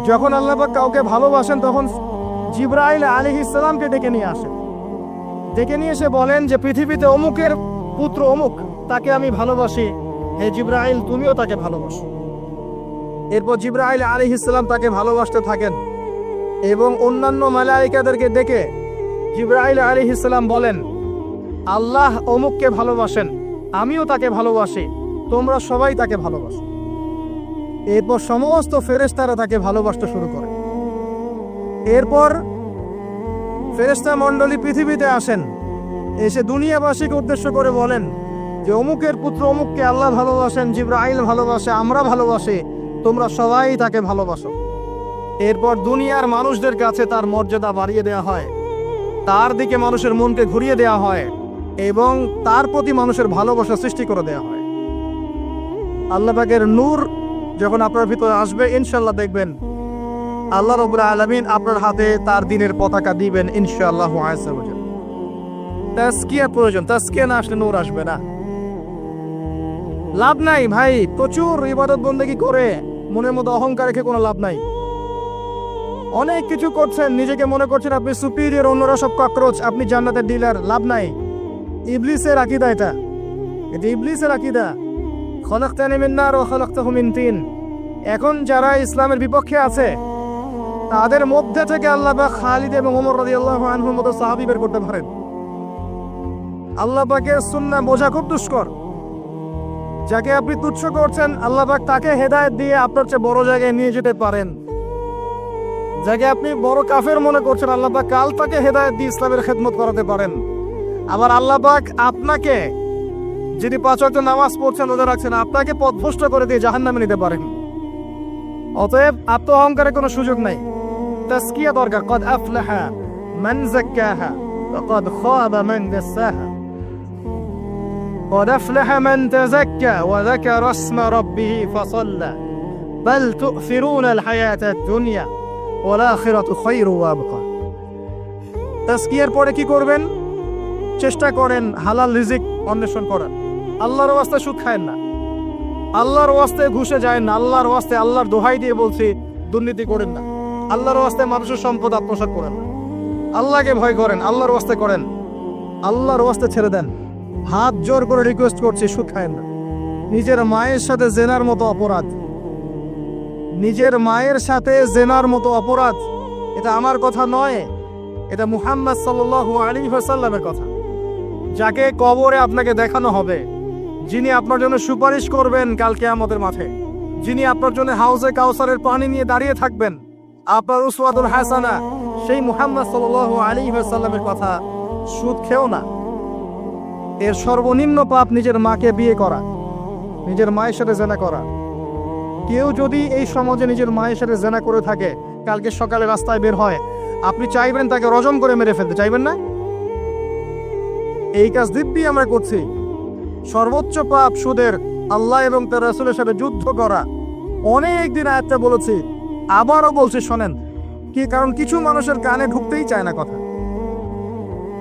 যখন আল্লাহ পাক কাউকে ভালোবাসেন তখন জিবরাইল আলাইহিস সালামকে ডেকে নিয়ে আসেন, ডেকে নিয়ে এসে বলেন যে পৃথিবীতে অমুকের পুত্র অমুক, তাকে আমি ভালোবাসি, হে জিবরাইল তুমিও তাকে ভালোবাসো। এরপর জিবরাইল আলাইহিস সালাম তাকে ভালোবাসতে থাকেন এবং অন্যান্য মালায়েকাদেরকে ডেকে জিবরাইল আলাইহিস সালাম বলেন, আল্লাহ অমুককে ভালোবাসেন, আমিও তাকে ভালোবাসি, তোমরা সবাই তাকে ভালোবাসো। এরপর সমস্ত ফেরেশতারা তাকে ভালোবাসতে শুরু করে। এরপর ফেরেশতা মণ্ডলী পৃথিবীতে আসেন, এসে দুনিয়াবাসীকে উদ্দেশ্য করে বলেন যে অমুকের পুত্র অমুককে আল্লাহ ভালোবাসেন, জিবরাইল ভালোবাসে, আমরা ভালোবাসি, তোমরা সবাই তাকে ভালোবাসো। এরপর দুনিয়ার মানুষদের কাছে তার মর্যাদা বাড়িয়ে দেওয়া হয়, তার দিকে মানুষের মনকে ঘুরিয়ে দেওয়া হয় এবং তার প্রতি মানুষের ভালোবাসা সৃষ্টি করে দেওয়া হয়। আল্লাহ পাকের নূর যখন আপনার ভিতরে আসবে, ইনশাআল্লাহ দেখবেন আল্লাহ রাব্বুল আলামিন আপনার হাতে তার দ্বীনের পতাকা দিবেন ইনশাআল্লাহ আযজা ওয়া জাল। তাজকিয়া প্রয়োজন, তাজকিয়া না আসলে নূর আসবে না। লাভ নাই ভাই, প্রচুর ইবাদত বন্দেগী করে মনের মধ্যে অহংকার রেখে কোনো লাভ নাই। অনেক কিছু করছেন, নিজেকে মনে করছেন আপনি সুপিরিয়র, অন্যরা সব ককরোচ, আপনি জান্নাতের ডিলার, লাভ নাই। ইবলিসের আকীদা এটা ইবলিসের আকীদা। খলাকতানি মিন নার ওয়া খলাকতাহু মিন তিন। এখন যারা ইসলামের বিপক্ষে আছে তাদের মধ্যে থেকে আল্লাহ পাক খালিদ এবং ওমর রাদিয়াল্লাহু আনহুর মতো সাহাবী বের করতে পারেন। আল্লাহ পাকের সুন্নাহ বোঝা খুব দুষ্কর। যাকে আপনি তুচ্ছ করছেন আল্লাহ পাক তাকে হেদায়েত দিয়ে আপনার চেয়ে বড় জায়গায় নিয়ে যেতে পারেন। যাকে আপনি বড় কাফের মনে করছেন আল্লাহ পাক কাল তাকে হেদায়েত দিয়ে ইসলামের খেদমত করাতে পারেন। আবার আল্লাহ পাক আপনাকে, যিনি 5 ওয়াক্ত নামাজ পড়ছেন রোজা রাখছেন, আপনাকে পথভ্রষ্ট করে দিয়ে জাহান্নামে নিতে পারেন। অতএব আত্ম অহংকারের কোনো সুযোগ নাই। তাজকিয়া দরকার। কদ আফলাহা মান যাক্কাহা ওয়া কদ খাবা মান দাসাহা। কদ আফলাহা মান তাযাক্কা ওয়া যাকারা ইসমা রাব্বিহি ফাসাল্লা বাল তু'থিরুনা আল হায়াতা আদ-দুনিয়া ওয়াল আখিরাতু খায়রু ওয়া আবকা। তাজকিয়ার পরে কি করবেন? চেষ্টা করেন হালাল রিজিক অন্বেষণ করার। আল্লাহর ওয়াস্তে সুদ খায়েন না, আল্লাহর ওয়াস্তে ঘুষে যায় না, আল্লাহর ওয়াস্তে আল্লাহর দোহাই দিয়ে বলছি দুর্নীতি করেন না, আল্লাহর ওয়াস্তে মানুষের সম্পদ আত্মসাৎ করেন না। আল্লাহকে ভয় করেন, আল্লাহর ওয়াস্তে করেন, আল্লাহর ওয়াস্তে ছেড়ে দেন। হাত জোর করে রিকোয়েস্ট করছি, সুদ খায়েন না। নিজের মায়ের সাথে জেনার মতো অপরাধ, নিজের মায়ের সাথে জেনার মতো অপরাধ, এটা আমার কথা নয়, এটা মুহাম্মদ সাল্লাল্লাহু আলাইহি ওয়াসাল্লামের কথা। যাকে কবরে আপনাকে দেখানো হবে, যিনি আপনার জন্য সুপারিশ করবেন কাল কিয়ামতের মাঠে, যিনি আপনার জন্য হাউজে কাউসারের পানি নিয়ে দাঁড়িয়ে থাকবেন, আপনার উসওয়াতুল হাসানা, সেই মুহাম্মদ সাল্লাল্লাহু আলাইহি ওয়াসাল্লামের কথা সুদ খেও না। এর সর্বনিম্ন পাপ নিজের মাকে বিয়ে করা, নিজের মায়ের সাথে জেনা করা। কেউ যদি এই সমাজে নিজের মায়ের সাথে জেনা করে থাকে, কালকে সকালে রাস্তায় বের হয়, আপনি চাইবেন তাকে রজম করে মেরে ফেলতে? চাইবেন না? এই কাজ দিব্যি আমরা করছি। সর্বোচ্চ পাপ সুদের, আল্লাহ এবং তার রাসূলের সাথে যুদ্ধ করা। অনেক দিন আয়াতটা বলেছি, আবারও বলছি, শোনেন কি, কারণ কিছু মানুষের কানে ঢুকতেই চায় না কথা।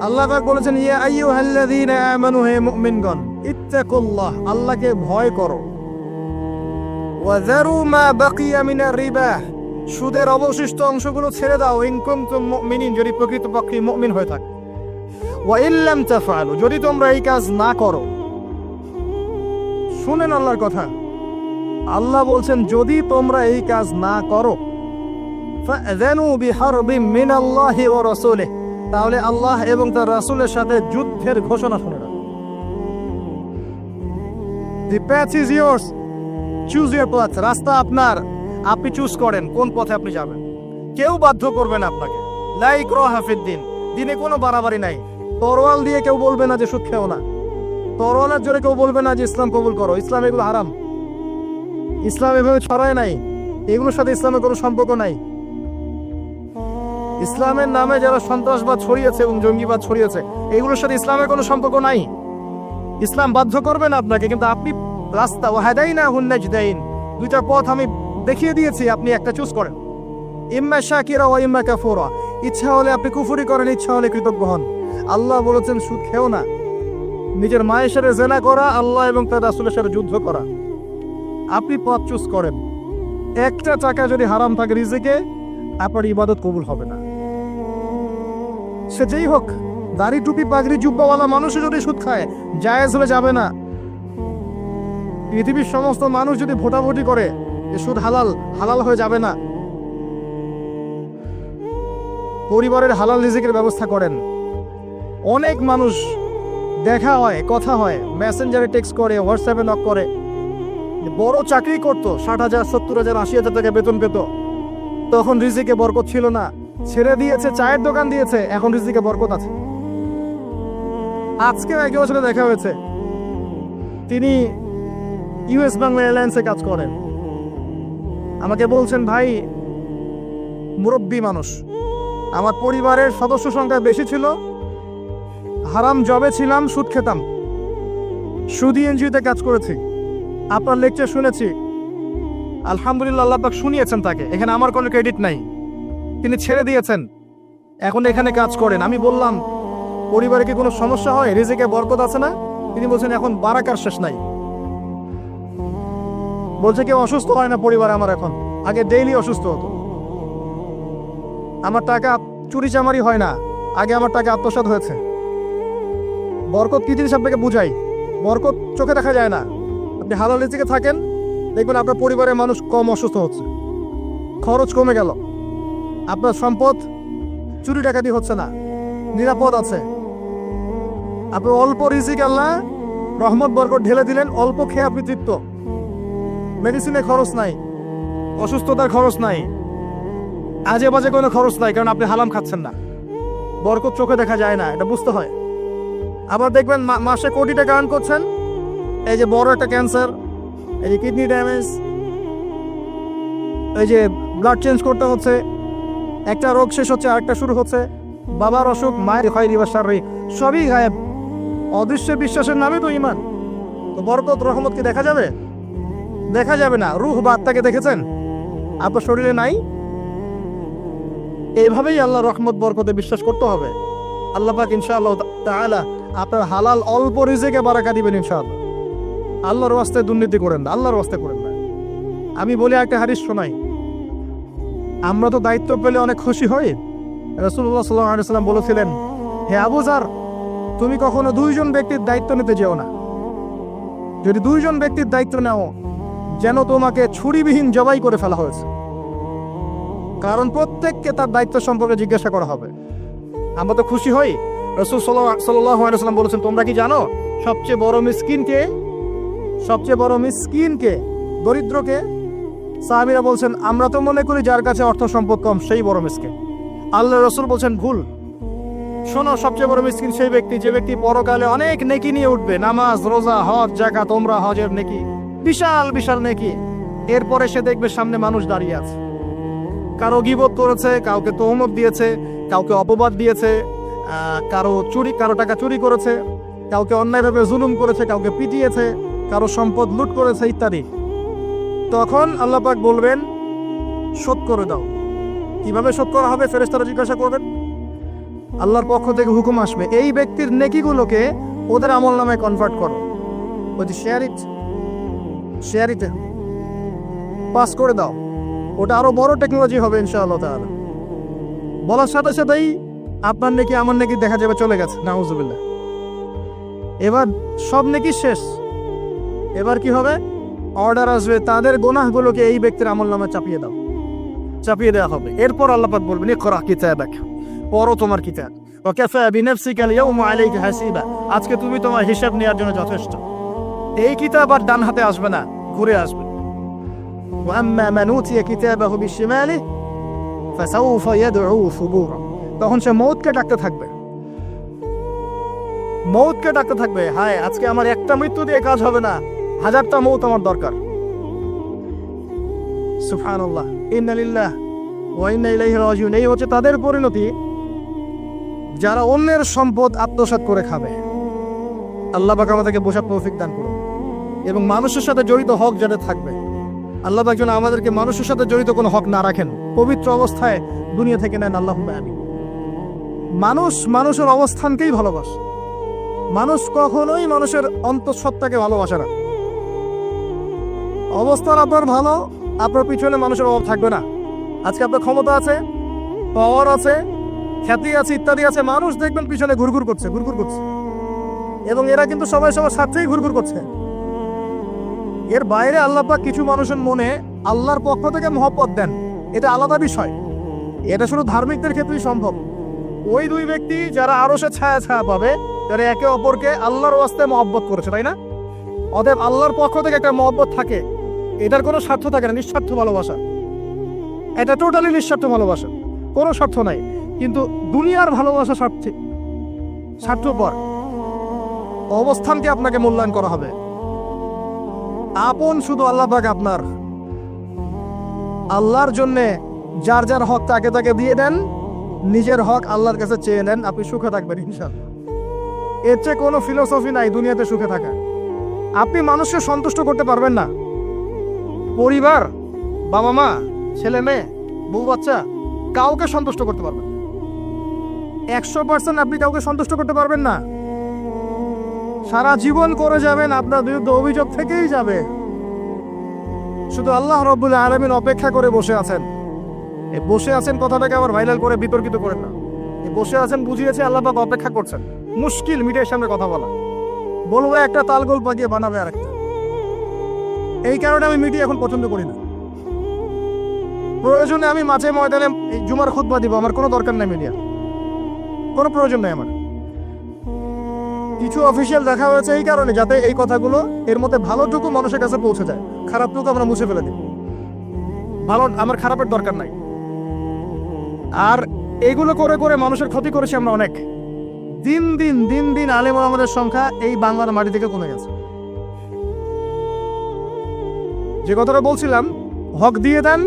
আল্লাহ পাক বলেছেন, ইয়া আইয়ুহাল্লাযীনা আমানু, হে মুমিনগণ, ইত্তাকুল্লাহ, আল্লাহকে ভয় করো। ওয়া যারু মা বাকিয়া মিনার রিবা, সুদের অবশিষ্ট অংশগুলো ছেড়ে দাও। ইন কুনতুম মুমিনিন, যদি প্রকৃতপক্ষে মুমিন হয়ে থাকে। ওয়া ইল্লাম তাফআলু, যদি তোমরা এই কাজ না করো। শুনেন আল্লাহর কথা, আল্লাহ বলছেন যদি তোমরা এই কাজ না করো, ফাযানু বিহারবিম মিনাল্লাহি ওয়া রাসূলিহি, তাহলে আল্লাহ এবং তার রাসূলের সাথে যুদ্ধের ঘোষণা শুনে নাও। The path is yours, choose your path, রাস্তা আপনার, আপনি চুজ করেন কোন পথে আপনি যাবেন। কেউ বাধ্য করবে না আপনাকে। লা ইকরাহা ফিদ্দিন, দিনে কোনো বাড়াবাড়ি নাই। তরোয়াল দিয়ে কেউ বলবে না যে সুদ খেও না, তরোয়ালের জোরে কেউ বলবে না যে ইসলাম কবুল করো। ইসলাম এগুলো হারাম, ইসলাম এভাবে ছড়ায় নাই, এগুলোর সাথে ইসলামের কোনো সম্পর্ক নাই। ইসলামের নামে যারা সন্ত্রাসবাদ ছড়িয়েছে এবং জঙ্গিবাদ ছড়িয়েছে, এগুলোর সাথে ইসলামের কোনো সম্পর্ক নাই। ইসলাম বাধ্য করবে না আপনাকে, কিন্তু আপনি রাস্তা, ওয়াহাদাইনাহুন নাজদাইন, দুইটা পথ আমি দেখিয়ে দিয়েছি, আপনি একটা চুজ করেন। ইম্মা শাকিরা ওয়া ইম্মা কাফুরা, ইচ্ছা হলে আপনি কুফরি করেন, ইচ্ছা হলে কৃতজ্ঞ হন। আল্লাহ বলেছেন সুদ খেও না, নিজের মায়ের সাথে জেনা করা, আল্লাহ এবং তার রাসূলের সাথে যুদ্ধ করা। আপনি পথ চুজ করেন। একটা টাকা যদি হারাম থাকে রিজিকে, আপনার ইবাদত কবুল হবে না। সে যেই হোক, দাড়ি টুপি পাগড়ি জুব্বাওয়ালা মানুষও যদি সুদ খায়, জায়েজ হলে যাবে না। পৃথিবীর সমস্ত মানুষ যদি ভোটাভুটি করে যে সুদ হালাল, হালাল হয়ে যাবে না। পরিবারের হালাল রিজিকের ব্যবস্থা করেন। অনেক মানুষ দেখা হয়, কথা হয়, মেসেঞ্জারে টেক্সট করে, হোয়াটসঅ্যাপে নক করে, বড় চাকরি করতো, 60,000 70,000 80,000 টাকা বেতন পেত, তখন রিজিকে বরকত ছিল না, ছেড়ে দিয়েছে, চায়ের দোকান দিয়েছে, এখন রিজিকে বরকত আছে। আজকে একে বছরে দেখা হয়েছে, তিনি ইউএস বাংলা এয়ারলাইন্সে কাজ করেন। আমাকে বলছেন, ভাই মুরব্বী মানুষ, আমার পরিবারের সদস্য সংখ্যা বেশি ছিল, হারাম জবে ছিলাম, সুদ খেতাম, সুদি এনজিওতে কাজ করেছি, আপনার লেকচার শুনেছি, আলহামদুলিল্লাহ আল্লাহ পাক শুনিয়েছেন তাকে, এখানে আমার কোনো ক্রেডিট নাই, তিনি ছেড়ে দিয়েছেন, এখন এখানে কাজ করেন। আমি বললাম, পরিবারে কি কোনো সমস্যা হয়, রিজিকে বরকত আছে না? তিনি বলছেন, এখন বারাকার শেষ নাই। বলছে কেউ অসুস্থ হয় না পরিবারে আমার এখন, আগে ডেইলি অসুস্থ হতো। আমার টাকা চুরি চামারি হয় না, আগে আমার টাকা আত্মসাৎ হয়েছে। বরকত কি জিনিস আপনাকে বুঝাই, বরকত চোখে দেখা যায় না। আপনি হালাল রিজিকে থাকেন, দেখবেন আপনার পরিবারের মানুষ কম অসুস্থ হচ্ছে, খরচ কমে গেল, আপনার সম্পদ চুরি ডাকাতি হচ্ছে না, নিরাপদ আছে। আপনি অল্প রিজিক আল্লাহ রহমত বরকত ঢেলে দিলেন, অল্প খেয়ে আপনি তৃপ্ত, মেডিসিনের খরচ নাই, অসুস্থতার খরচ নাই, আজে বাজে কোনো খরচ নাই, কারণ আপনি হালাম খাচ্ছেন না। বরকত চোখে দেখা যায় না, এটা বুঝতে হয়। আবার দেখবেন মাসে কোটি টাকা আর্ন করছেন, এই যে বড় একটা ক্যান্সার, এই যে কিডনি ড্যামেজ, এই যে ব্লাড চেঞ্জ করতে হচ্ছে, একটা রোগ শেষ হচ্ছে আরেকটা শুরু হচ্ছে, বাবার অসুখ, মায়ের হয় রিভার্সারি, সবই গায়েব। অদৃশ্য বিশ্বাসের নামে তো ইমান। তো বরকত রহমত কি দেখা যাবে? দেখা যাবে না। রূহ বা আত্মাকে দেখেছেন? আপনার শরীরে নাই। এইভাবেই আল্লাহ রহমত বরকতে বিশ্বাস করতে হবে। আল্লাহ পাক ইনশাআল্লাহ তাআলা আপনার হালাল অল্প রিজিকে বারাকা দিবেন ইনশাআল্লাহ। আল্লাহর ওয়াস্তে দুর্নীতি করেন না, আল্লাহর ওয়াস্তে করেন না। আমি বলি একটা হাদিস শোনাই, আমরা তো দায়িত্ব পেলে অনেক খুশি হই। রাসূলুল্লাহ সাল্লাল্লাহু আলাইহি ওয়াসাল্লাম বলেছিলেন, হে আবু যার, তুমি কখনো 2 জন ব্যক্তির দায়িত্ব নিতে যেও না। যদি 2 জন ব্যক্তির দায়িত্ব নাও, যেন তোমাকে ছুরিবিহীন জবাই করে ফেলা হয়েছে, কারণ প্রত্যেককে তার দায়িত্ব সম্পর্কে জিজ্ঞাসা করা হবে। আমরা তো খুশি হই। রাসূল সাল্লাল্লাহু আলাইহি ওয়াসাল্লাম বলেছেন, তোমরা কি জানো সবচেয়ে বড় মিসকিন কে? সবচেয়ে বড় মিসকিন কে? দরিদ্রকে? সাহাবীরা বলছেন, আমরা তো মনে করি যার কাছে অর্থ সম্পদ কম সেই বড় মিসকিন। আল্লাহ রাসূল বলছেন, ভুল। শোনো, সবচেয়ে বড় মিসকিন সেই ব্যক্তি যে ব্যক্তি পরকালে অনেক নেকি নিয়ে উঠবে, নামাজ, রোজা, হজ, যাকাত, ওমরা, হজের নেকি, বিশাল বিশাল নেকি। এরপরে সে দেখবে সামনে মানুষ দাঁড়িয়ে আছে, কারো গীবত করেছে, কাউকে তহমত দিয়েছে, কাউকে অপবাদ দিয়েছে, কারো টাকা চুরি করেছে, কাউকে অন্যায়ভাবে জুলুম করেছে, কাউকে পিটিয়েছে, কারো সম্পদ লুট করেছে ইত্যাদি। তখন আল্লাহ পাক বলবেন, শোধ করে দাও। কিভাবে শোধ করা হবে? ফেরেশতারা জিজ্ঞাসা করবেন, আল্লাহর পক্ষ থেকে হুকুম আসবে, এই ব্যক্তির নেকিগুলোকে ওদের আমল নামায় কনভার্ট করো, ওই শেয়ার ইট পাস করে দাও। ওটা আরো বড় টেকনোলজি হবে ইনশাআল্লাহ তাআলা। বলার সাথে সাথেই আপনার নেকি আমার নেকি দেখা যাবে চলে গেছে, নাউজুবিল্লাহ। এবার সব নেকি শেষ। এবার কি হবে? অর্ডার আসবে, তাদের গুনাহগুলোকে এই ব্যক্তির আমলনামায় চাপিয়ে দেওয়া হবে। এরপর আল্লাহ পাক বলবেন, ইকরা কিতাবাক, পড়ো তোমার কিতাব, ওয়া কাফা বিনাফসিকা আল-ইয়াওমা আলাইকা হাসিবা, আজকে তুমি তোমার হিসাব নেওয়ার জন্য যথেষ্ট। এই কিতাব আর ডান হাতে আসবে না, ঘুরে আসবে। ওয়া আম্মা মান উতিয়া কিতাবাহু বিশিমালিহি ফাসাউফা ইয়াদউ সুবুরা, তখন সে মউতকে ডাকতে থাকবে, হায় আজকে আমার একটা মৃত্যু দিয়ে কাজ হবে না, 1000টা মউত আমার দরকার। সুবহানাল্লাহ, ইন্না লিল্লাহ ওয়া ইন্না ইলাইহি রাজিউন। এই হচ্ছে তাদের পরিণতি যারা অন্যের সম্পদ আত্মসাৎ করে খাবে। আল্লাহ পাক আমাদেরকে বোঝার তৌফিক দান করুন, এবং মানুষের সাথে জড়িত হক যাদের থাকবে, আল্লাহ পাক যেন আমাদেরকে মানুষের সাথে জড়িত কোনো হক না রাখেন, পবিত্র অবস্থায় দুনিয়া থেকে নেন। আল্লাহুম্মা আমিন। মানুষের অবস্থানকেই ভালোবাসে, মানুষ কখনোই মানুষের অন্তঃসত্ত্বাকে ভালোবাসে না। অবস্থান আপনার ভালো, আপনার পিছনে মানুষের অভাব থাকবে না। আজকে আপনার ক্ষমতা আছে, পাওয়ার আছে, খ্যাতি আছে, ইত্যাদি আছে, মানুষ দেখবেন পিছনে ঘুরঘুর করছে, এবং এরা কিন্তু সবাই সবার সাথেই ঘুরঘুর করছে। এর বাইরে আল্লাহ পাক কিছু মানুষের মনে আল্লাহর পক্ষ থেকে মহব্বত দেন, এটা আলাদা বিষয়। এটা শুধু ধার্মিকদের ক্ষেত্রেই সম্ভব। ওই দুই ব্যক্তি যারা আরশে ছায়া ছায়া পাবে, যারা একে অপরকে আল্লাহর ওয়াস্তে মহব্বত করেছে, তাই না? অতএব আল্লাহর পক্ষ থেকে একটা মহব্বত থাকে, এটার কোনো স্বার্থ থাকে না, নিঃস্বার্থ ভালোবাসা। এটা টোটালি নিঃস্বার্থ ভালোবাসা, কোনো স্বার্থ নাই। কিন্তু দুনিয়ার ভালোবাসা স্বার্থপর। অবস্থানকে আপনাকে মূল্যায়ন করা হবে। আপন শুধু আল্লাহ পাক আপনার। আল্লাহর জন্যে যার যার হক তাকে তাকে দিয়ে দেন, নিজের হক আল্লাহর কাছে চেয়ে নেন, আপনি সুখে থাকবেন ইনশাআল্লাহ। এর চেয়ে কোনো ফিলোসফি নাই দুনিয়াতে সুখে থাকা। আপনি মানুষকে সন্তুষ্ট করতে পারবেন না, পরিবার, বাবা মা, ছেলে মেয়ে, বউ বাচ্চা, কাউকে সন্তুষ্ট করতে পারবেন না। 100% আপনি কাউকে সন্তুষ্ট করতে পারবেন না। সারা জীবন করে যাবেন, আপনার বিরুদ্ধে অভিযোগ থেকেই যাবে। শুধু আল্লাহ রাব্বুল আলামিন অপেক্ষা করে বসে আছেন। এই বসে আছেন কথাটাকে আবার ভাইরাল করে বিতর্কিত করেন না। এই বসে আছেন বুঝিয়েছে আল্লাহ পাক অপেক্ষা করছেন। মুশকিল মিডিয়ার সামনে কথা বলা, বলবে একটা তালগোল পাকিয়ে বানাবে আরেকটা। এই কারণে আমি মিডিয়া এখন পছন্দ করি না। প্রয়োজনে আমি মাঝে ময়দানে জুমার খুতবা দিব, আমার কোনো দরকার নাই মিডিয়া, কোনো প্রয়োজন নেই আমার। কিছু অফিসিয়াল দেখা হয়েছে এই কারণে, যাতে এই কথাগুলো এর মধ্যে ভালোটুকু মানুষের কাছে পৌঁছে যায়, খারাপটুকু আমরা মুছে ফেলে দিই। ভালো, আমার খারাপের দরকার নাই। আর এগুলো করে করে মানুষের ক্ষতি করেছি আমরা অনেক। দিন দিন আলেম ওলামাদের সংখ্যা এই বাংলার মাটি থেকে কমে গেছে। যে কথাটা বলছিলাম, হক দিয়ে দেন,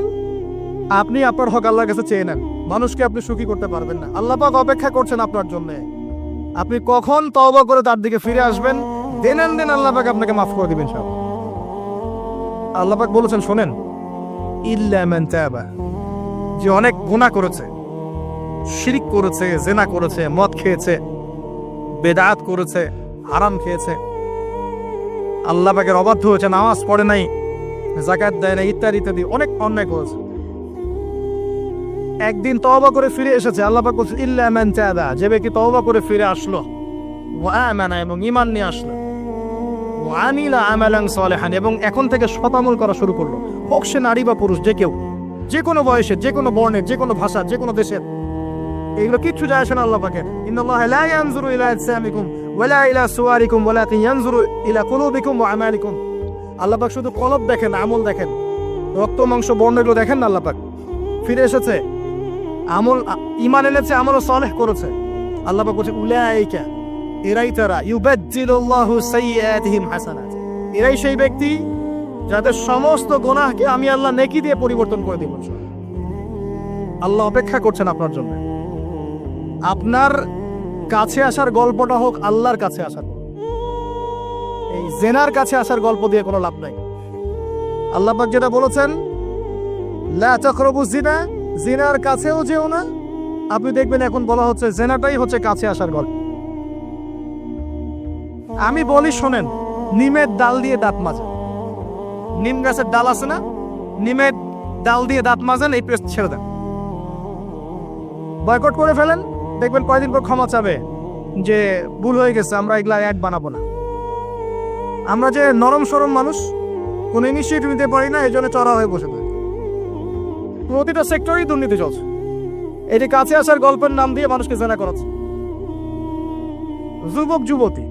আপনি আপনার হক আল্লাহর কাছে চেয়ে নেন। মানুষকে আপনি সুখী করতে পারবেন না। আল্লাহ পাক অপেক্ষা করছেন আপনার জন্য। আপনি কখন তওবা করে তার দিকে ফিরে আসবেন, দেন আল্লাহ পাক আপনাকে মাফ করে দিবেন সব। আল্লাহ পাক বলেছেন, শোনেন, ইল্লা মান তাবা, যে অনেক গুনাহ করেছে, শিরক করেছে, জিনা করেছে, মদ খেয়েছে, বেদাত করেছে, হারাম খেয়েছে, আল্লাহ পাকের অবাধ্য হয়েছে, নামাজ পড়ে নাই, যাকাত দেয় না, ইত্যাদি অনেক অন্যায় করেছে। একদিন তওবা করে ফিরে এসেছে, আল্লাহ পাক বলছেন ইল্লা মান তাবা, যে ব্যক্তি তওবা করে ফিরে আসলো, ওয়া আমানা, এবং ঈমান নিয়ে আসলো, ওয়া আমিলা আমালান সালিহান, এবং এখন থেকে সৎ আমল করা শুরু করলো, হোক সে নারী বা পুরুষ, যে কেউ, যে কোনো বয়সের, যে কোনো বর্ণের, যে কোনো ভাষার, যে কোনো দেশের, এগুলো কিচ্ছু যায় আসে না আল্লাহ পাকের। ইন্নাল্লাহা লা ইয়ানজুরু ইলা আজসামিকুম ওয়ালা ইলা সুওয়ারিকুম ওয়ালাকিন ইয়ানজুরু ইলা কুলুবিকুম ওয়া আমালিকুম। আল্লাহ পাক শুধু কলব দেখেন, আমল দেখেন, রক্ত মাংস বর্ণ এগুলো দেখেন না। আল্লাহ পাক ফিরে এসেছে, আমল, ঈমান এনেছে, আমল সালেহ করেছে। আল্লাহ পাক বলছে উলাইকা, এরাই তারা, ইউবাদদিলুল্লাহু সাইয়্যাতিহিম হাসানাত, এরাই সেই ব্যক্তি যাদের সমস্ত গুনাহকে আমি আল্লাহ নেকি দিয়ে পরিবর্তন করে দিব। আল্লাহ অপেক্ষা করছেন আপনার জন্য। আপনার কাছে আসার গল্পটা হোক আল্লাহর কাছে আসার, এই জেনার কাছে আসার গল্প দিয়ে কোনো লাভ নাই। আল্লাহ পাক যেটা বলেছেন, লা তাকরাবু জিনা, জিনার কাছেও যেও না। আপনি দেখবেন এখন বলা হচ্ছে জেনাটাই হচ্ছে কাছে আসার গল্প। আমি বলি শোনেন, নিমের ডাল দিয়ে দাঁত মাজেন, নিম গাছের ডাল আছে না, নিমের ডাল দিয়ে দাঁত মাজেন, এই পেস্ট ছেড়ে দেন, বয়কট করে ফেলেন, দেখবেন কয়দিন পর ক্ষমা চাবে যে ভুল হয়ে গেছে, আমরা এগুলা অ্যাড বানাবো না। আমরা যে নরম সরম মানুষ, কোনো ইনিশিয়েটিভ নিতে পারি না, এই জন্য চড়া হয়ে বসে থাকি। প্রতিটা সেক্টরেই দুর্নীতি চলছে। এটি কাছে আসার গল্পের নাম দিয়ে মানুষকে জেনা করাচ্ছে। যুবক যুবতী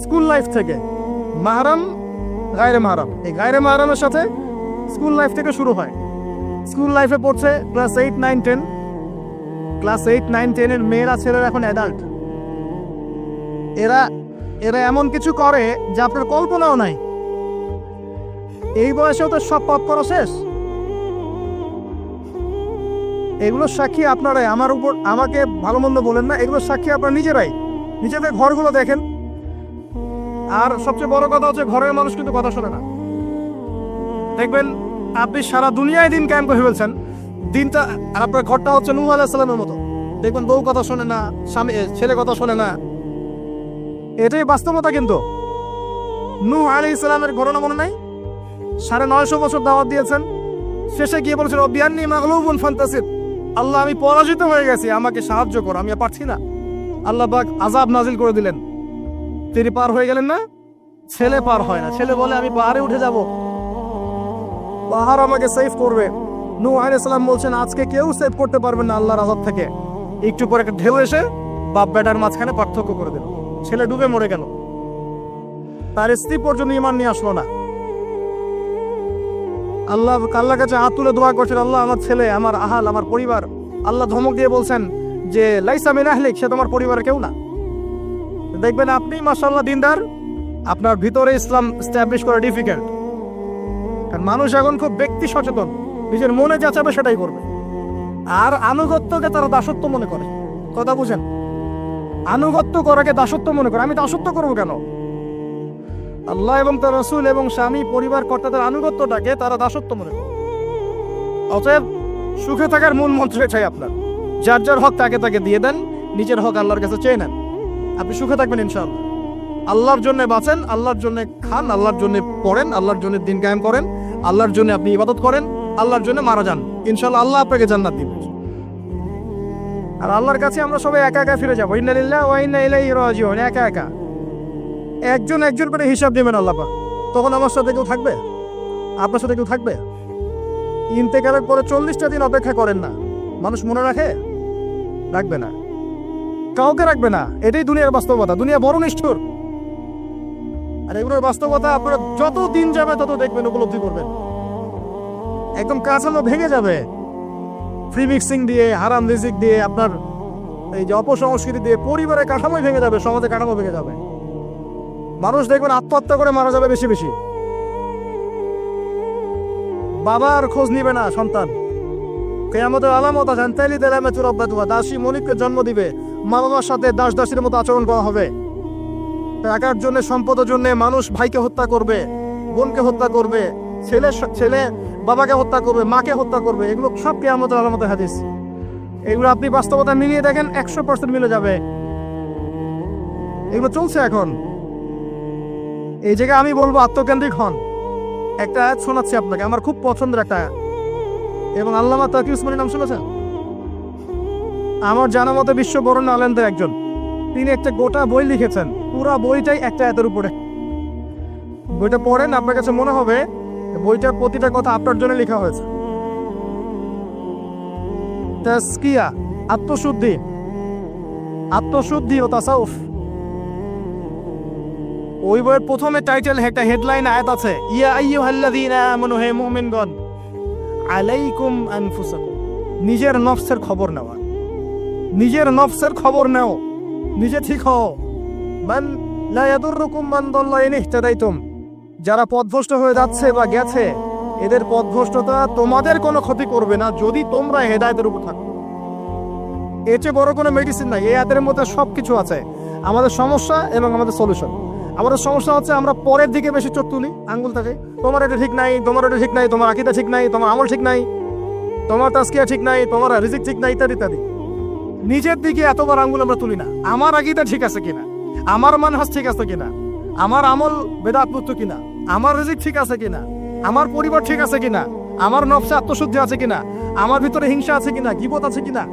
স্কুল লাইফ থেকে মাহরাম, গায়রে মাহরাম, এই গায়রে মাহরামের সাথে স্কুল লাইফ থেকে শুরু হয়। স্কুল লাইফে পড়ছে ক্লাস 8, 9, 10। ক্লাস 8, 9, 10 এর মেয়েরা, ছেলেরা এখন অ্যাডাল্ট। এরা এমন কিছু করে যা আপনার কল্পনাও নাই। এই বয়সেও তো সব পথ করা শেষ। এগুলোর সাক্ষী আপনারাই, আমার উপর আমাকে ভালো মন্দ বলেন না, এগুলোর সাক্ষী আপনারা নিজেরাই। নিজেদের ঘরগুলো দেখেন। আর সবচেয়ে বড় কথা হচ্ছে, ঘরের মানুষ কিন্তু কথা শোনে না। দেখবেন আপনি সারা দুনিয়ায় দিন কায়েম করে ফেলছেন, দিনটা আপনার ঘরটা হচ্ছে নূহ আলাইহিস সালামের মতো। দেখবেন বউ কথা শোনে না, স্বামী ছেলে কথা শোনে না। এটাই বাস্তবতা। কিন্তু নূহ আলাইহিস সালামের ঘটনা মনে নাই? 950 বছর দাওয়াত দিয়েছেন, শেষে গিয়ে বলেছিল রব্বি আন্নী মাগলুবুন ফান্তাসির, আল্লাহ আমি পরাজিত হয়ে গেছি, আমাকে সাহায্য করো, আমি আর পারছি না। আল্লাহ পাক আযাব নাজিল করে দিলেন। তিনি পার হয়ে গেলেন না, ছেলে পার হয় না। ছেলে বলে আমি পাহাড়ে উঠে যাব, পাহাড় আমাকে সেভ করবে। নূহ আলাইহিস সালাম বলছেন আজকে কেউ সেভ করতে পারবে না আল্লাহর আযাব থেকে। একটু পরে একটা ঢেউ এসে বাপ বেটার মাঝখানে পার্থক্য করে দিল, ছেলে ডুবে মরে গেল। তার স্ত্রী পর্যন্ত ঈমান নিয়ে আসলো না। আল্লাহর কাছে হাত তুলে দোয়া করছেন, আল্লাহ আমার ছেলে, আমার আহাল, আমার পরিবার। আল্লাহ ধমক দিয়ে বলছেন যে লাইসা মিন আহলিক, সে তোমার পরিবারের কেউ না। দেখবেন আপনি মাশাআল্লাহ দিনদার, আপনার ভিতরে ইসলাম এস্টাবলিশ করা ডিফিকাল্ট। কারণ মানুষ এখন খুব ব্যক্তি সচেতন, নিজের মনে যা চাবে সেটাই করবে। আর আনুগত্যকে তারা দাসত্ব মনে করে। কথা বুঝেন, আনুগত্য করাকে দাসত্ব মনে করে। আমি দাসত্ব করবো কেন? আল্লাহ এবং তার রাসূল এবং স্বামী পরিবার কর্তাদের আনুগত্যটাকে তারা দাসত্ব মনে করে। অতএব সুখে থাকার মূল মন্ত্র এটাই আপনার, যার যার হক তাকে তাকে দিয়ে দেন, নিজের হক আল্লাহর কাছে চেয়ে নেন, আপনি সুখে থাকবেন ইনশাআল্লাহ। আল্লাহর জন্য বাঁচেন, আল্লাহর জন্য খান, আল্লাহর জন্য পড়েন, আল্লাহর জন্য দিন কায়েম করেন, আল্লাহর জন্য আপনি ইবাদত করেন, আল্লাহর জন্য মারা যান, ইনশাআল্লাহ আল্লাহ আপনাকে জান্নাত দিবেন। আর আল্লাহর কাছে আমরা সবাই একা একা ফিরে যাবো, ইন্না লিল্লাহি ওয়া ইন্না ইলাইহি রাজিউন। একা একা একজন একজন করে হিসাব দিবেন আল্লাহ পাক। তখন আমার সাথে কেউ থাকবে? আপনার সাথে কেউ থাকবে? ইন্তেকালের পরে 40টা দিন অপেক্ষা করেন না, মানুষ মনে রাখে? রাখবে না, কাউকে রাখবে না। এটাই দুনিয়ার বাস্তবতা। দুনিয়া বড় নিষ্ঠুর। আর এগুলোর বাস্তবতা আপনারা যত দিন যাবে তত দেখবেন, উপলব্ধি করবেন। একদম কাঁচালো ভেঙে যাবে ফ্রি মিক্সিং দিয়ে, হারাম রিজিক দিয়ে, আপনার এই যে অপসংস্কৃতি দিয়ে পরিবারের কাঠামোই ভেঙে যাবে, সমাজের কাঠামো ভেঙে যাবে। মানুষ দেখবেন আত্মহত্যা করে মারা যাবে বেশি বেশি। বাবার খোঁজ নিবে না সন্তান। কিয়ামতের আলামত আছেন, তাইলি দেলামে তুরাব্বাতুয়া, দাসী মনিককে জন্ম দিবে, মা বাবার সাথে দাস দাসীর মতো আচরণ করা হবে। টাকার জন্য, সম্পদের জন্য মানুষ ভাইকে হত্যা করবে, বোনকে হত্যা করবে, ছেলে বাবাকে হত্যা করবে, মাকে হত্যা করবে। এগুলো সব কিয়ামতের আলামতের হাদিস। এগুলো আপনি বাস্তবতা মিলিয়ে দেখেন, 100% মিলে যাবে। এগুলো চলছে এখন। এই জায়গায় আমি বলবো আত্মকেন্দ্রিক হন। একটা আয়াত শোনাচ্ছি আপনাকে, আমার খুব পছন্দের একটা আয়াত। এবং আল্লামা তাকি উসমানী নাম শুনেছেন? আমার জানা মতে বিশ্ব বরেণ্য আলেমদের একজন। তিনি একটা গোটা বই লিখেছেন, পুরা বইটাই একটা আয়াতের উপরে। বইটা পড়েন, আপনার কাছে মনে হবে বইটার প্রতিটা কথা আপনার জন্য লেখা হয়েছে। তাসকিয়া, আত্মশুদ্ধি, আত্মশুদ্ধি ও তাসাউফ। ওই বইয়ের প্রথমে টাইটেল, একটা হেডলাইন আয়াত আছে, ইয়া আইয়ুহাল্লাযীনা আমানু, হে মুমিনগণ, আলাইকুম আনফুসাকুম, নিজের নফসের খবর নেওয়া। নিজের নফসের খবর নাও, নিজে ঠিক হও। মান লা ইয়াদুররুকুম মান দাল্লা ইন ইহতাদাইতুম, যারা পথভ্রষ্ট হয়ে যাচ্ছে বা গেছে, এদের পথভ্রষ্টতা তোমাদের কোনো ক্ষতি করবে না যদি তোমরা হেদায়েতের উপর থাকো। এর চেয়ে বড় কোনো মেডিসিন নাই। এই আয়াতের মধ্যে সবকিছু আছে, আমাদের সমস্যা এবং আমাদের সলিউশন। আমাদের সমস্যা হচ্ছে আমরা পরের দিকে বেশি চোখ তুলি, আঙ্গুল থাকে, তোমার এটা ঠিক নাই, তোমার এটা ঠিক নাই, তোমার আকীদা ঠিক নাই, তোমার আমল ঠিক নাই, তোমার তাজকিয়া ঠিক নাই, তোমার রিজিক ঠিক নাই, ইত্যাদি ইত্যাদি। নিজের দিকে এতবার আঙ্গুল আমরা তুলি না। আমার আকীদা ঠিক আছে কিনা, আমার মানহাজ ঠিক আছে কিনা, আমার আমল বেদাতমুক্ত কিনা, আমার রিজিক ঠিক আছে কিনা, আমার পরিবার ঠিক আছে কিনা, আমার নফসে আত্মশুদ্ধি আছে কিনা, আমার ভিতরে হিংসা আছে কিনা, গীবত আছে কিনা,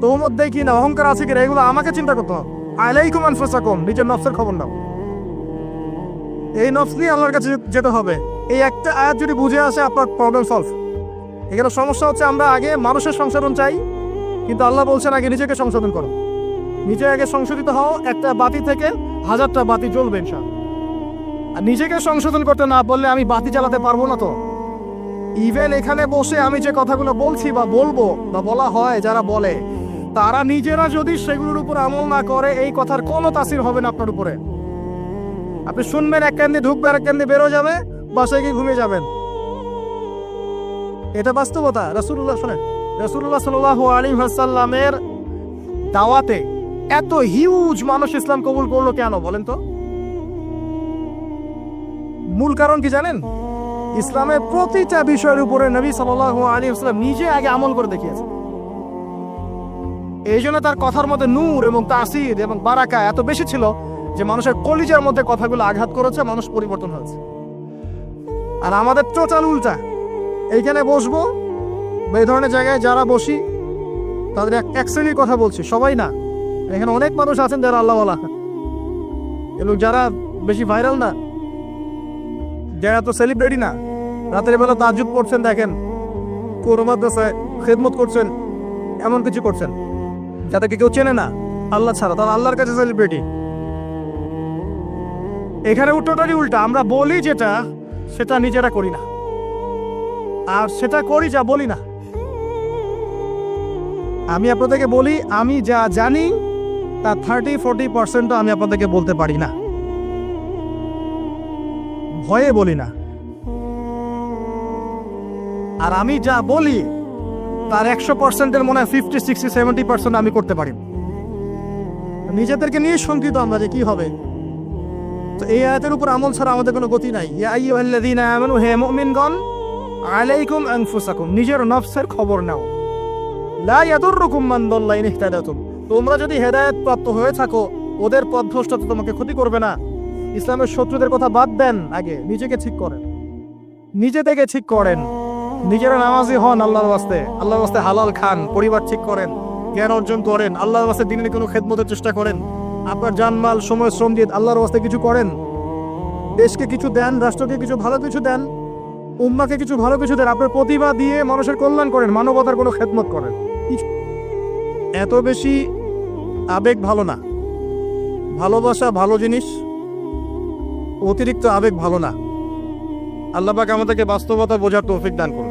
তোমর দেয় কিনা, অহংকার আছে কিনা, এগুলো আমাকে চিন্তা করতে হবে। আলাইকুম আনফুসাকুম, নিজের নফসের খবর নাও। এই নফস নিয়ে আল্লাহর কাছে যেতে হবে। এই একটা আয়াত যদি বুঝে আসে, আপনার প্রবলেম সলভ। এখানে সমস্যা হচ্ছে আমরা আগে মানুষের সংশোধন চাই, কিন্তু আল্লাহ বলছেন আগে নিজেকে সংশোধন করো। নিজে আগে সংশোধিত হও, একটা বাতি থেকে 1000টা বাতি জ্বলবে ইনশাআল্লাহ। আর নিজেকে সংশোধন করতে না বললে আমি বাতি জ্বালাতে পারবো না। তো ইভেন এখানে বসে আমি যে কথাগুলো বলছি বা বলবো বা বলা হয়, যারা বলে, তারা নিজেরা যদি সেগুলোর উপর আমল না করে, এই কথার কোনো তাসির হবে না আপনার উপরে। আপনি শুনবেন, এক কান দিয়ে ঢুকবে, আর এক কান দিয়ে বেরো যাবে, বাসায় গিয়ে ঘুমিয়ে যাবেন। এটা বাস্তবতা। রাসূলুল্লাহ শোনেন, রাসূলুল্লাহ সাল্লাল্লাহু আলাইহি ওয়াসাল্লামের দাওয়াতে এত হিউজ মানুষ ইসলাম কবুল করলো কেন বলেন তো? মূল কারণ কি জানেন? ইসলামের প্রতিটা বিষয়ের উপরে নবী সাল্লাল্লাহু আলাইহি ওয়াসাল্লাম নিজে আগে আমল করে দেখিয়েছেন। এই জন্য তার কথার মধ্যে নূর এবং তাসির এবং বারাকা এত বেশি ছিল যে মানুষের কলিজার মধ্যে কথাগুলো আঘাত করেছে, মানুষ পরিবর্তন হয়েছে। আর আমাদের টোটাল উল্টা। এইখানে বসবো বা এই ধরনের জায়গায় যারা বসি তাদের এক শ্রেণীর কথা বলছি, সবাই না। এখানে অনেক মানুষ আছেন যারা আল্লাহওয়ালা, এবং যারা বেশি ভাইরাল না, যারা তো সেলিব্রিটি না, রাতের বেলা তাজ্জুদ পড়ছেন, দেখেন কোন মাদ্রাসায় খেদমত করছেন, এমন কিছু করছেন যাদেরকে কেউ চেনে না আল্লাহ ছাড়া, তারা আল্লাহর কাছে সেলিব্রিটি। এখানে টোটালি উল্টা, আমরা বলি যেটা সেটা নিজেরা করি না, আর সেটা করি যা বলি না। আমি আপনাদেরকে বলি, আমি যা জানি তার 30-40% আমি আপনাদেরকে বলতে পারি না, ভয়ে বলি না। আর আমি যা বলি তার 100%-এর মনে হয় 50-60-70% আমি করতে পারি। নিজেদেরকে নিয়ে শঙ্কিত আমরা যে কি হবে। তো এই আয়াতের উপর আমল ছাড়া আমাদের কোনো গতি নাই। ইয়া আইয়ুহাল্লাযীনা আমানু, হে মুমিনগণ, আলাইকুম আনফুসাকুম, নিজের নফসের খবর নাও। লা ইয়াদুররুকুম মান দাল্লা ইন ইহতাদাতুম, তোমরা যদি হেদায়েত প্রাপ্ত হয়ে থাকো, ওদের পথভ্রষ্টতা তোমাকে ক্ষতি করবে না। ইসলামের শত্রুদের কথা বাদ দেন, আগে নিজেকে ঠিক করেন, নিজে থেকে ঠিক করেন। নিজেরা নামাজি হন আল্লাহর ওয়াস্তে, আল্লাহর ওয়াস্তে হালাল খান, পরিবার ঠিক করেন, জ্ঞান অর্জন করেন, আল্লাহর ওয়াস্তে দিনের কোনো খেদমতের চেষ্টা করেন, আপনার জানমাল সময় শ্রম দিয়ে আল্লাহর ওয়াস্তে কিছু করেন, দেশকে কিছু দেন, রাষ্ট্রকে কিছু ভালো কিছু দেন, উম্মাকে কিছু ভালো কিছু দেন, আপনার প্রতিভা দিয়ে মানুষের কল্যাণ করেন, মানবতার কোনো খেদমত করেন। এত বেশি আবেগ ভালো না, ভালোবাসা ভালো জিনিস, অতিরিক্ত আবেগ ভালো না। আল্লাহ পাক আমাদেরকে বাস্তবতা বোঝার তৌফিক দান করুন।